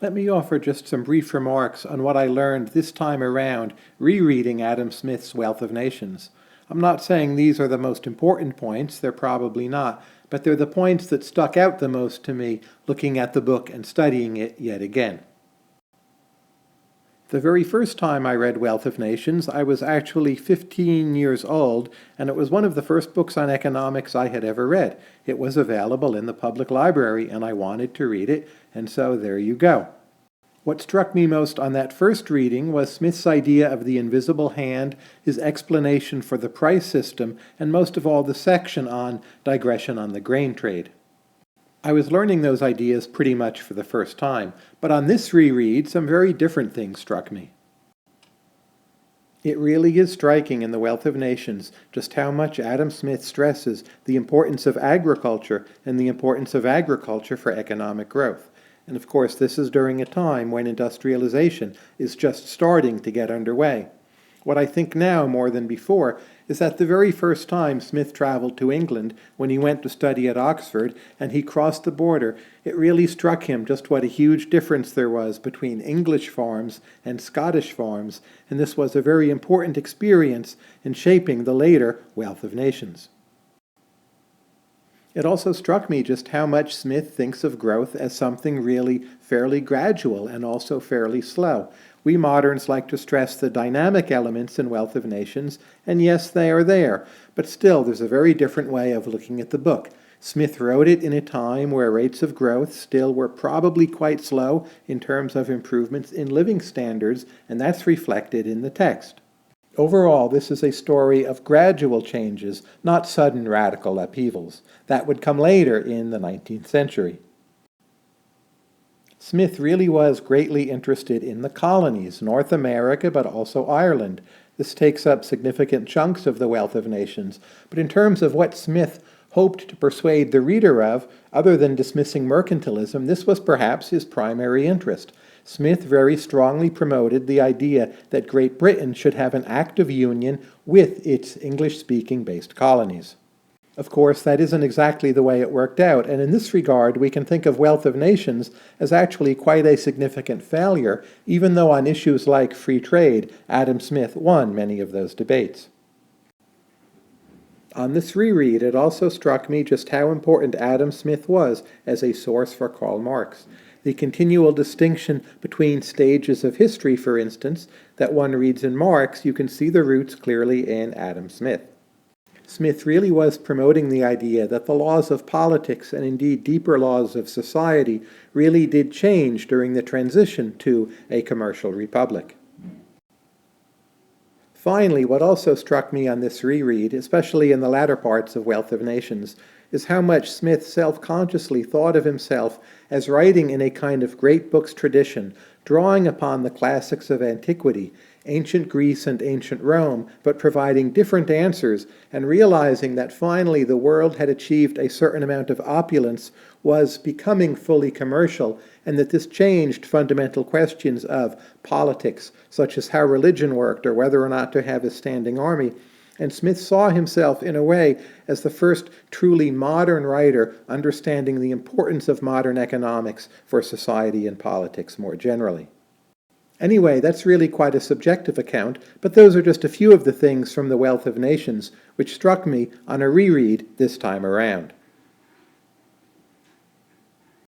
Let me offer just some brief remarks on what I learned this time around rereading Adam Smith's Wealth of Nations. I'm not saying these are the most important points, they're probably not, but they're the points that stuck out the most to me looking at the book and studying it yet again. The very first time I read Wealth of Nations, I was actually 15 years old, and it was one of the first books on economics I had ever read. It was available in the public library, and I wanted to read it, and so there you go. What struck me most on that first reading was Smith's idea of the invisible hand, his explanation for the price system, and most of all the section on digression on the grain trade. I was learning those ideas pretty much for the first time, but on this reread, some very different things struck me. It really is striking in The Wealth of Nations just how much Adam Smith stresses the importance of agriculture and the importance of agriculture for economic growth. And of course, this is during a time when industrialization is just starting to get underway. What I think now more than before is that the very first time Smith traveled to England, when he went to study at Oxford and he crossed the border, it really struck him just what a huge difference there was between English farms and Scottish farms, and this was a very important experience in shaping the later Wealth of Nations. It also struck me just how much Smith thinks of growth as something really fairly gradual and also fairly slow. We moderns like to stress the dynamic elements in Wealth of Nations, and yes, they are there, but still there's a very different way of looking at the book. Smith wrote it in a time where rates of growth still were probably quite slow in terms of improvements in living standards, and that's reflected in the text. Overall, this is a story of gradual changes, not sudden radical upheavals. That would come later in the 19th century. Smith really was greatly interested in the colonies, North America, but also Ireland. This takes up significant chunks of the Wealth of Nations, but in terms of what Smith hoped to persuade the reader of, other than dismissing mercantilism, this was perhaps his primary interest. Smith very strongly promoted the idea that Great Britain should have an active union with its English-speaking based colonies. Of course, that isn't exactly the way it worked out, and in this regard we can think of Wealth of Nations as actually quite a significant failure, even though on issues like free trade, Adam Smith won many of those debates. On this reread, it also struck me just how important Adam Smith was as a source for Karl Marx. The continual distinction between stages of history, for instance, that one reads in Marx, you can see the roots clearly in Adam Smith. Smith really was promoting the idea that the laws of politics, and indeed deeper laws of society, really did change during the transition to a commercial republic. Finally, what also struck me on this reread, especially in the latter parts of Wealth of Nations, is how much Smith self-consciously thought of himself as writing in a kind of great books tradition, drawing upon the classics of antiquity, ancient Greece and ancient Rome, but providing different answers, and realizing that finally the world had achieved a certain amount of opulence, was becoming fully commercial, and that this changed fundamental questions of politics, such as how religion worked or whether or not to have a standing army. And Smith saw himself, in a way, as the first truly modern writer understanding the importance of modern economics for society and politics more generally. Anyway, that's really quite a subjective account, but those are just a few of the things from The Wealth of Nations which struck me on a reread this time around.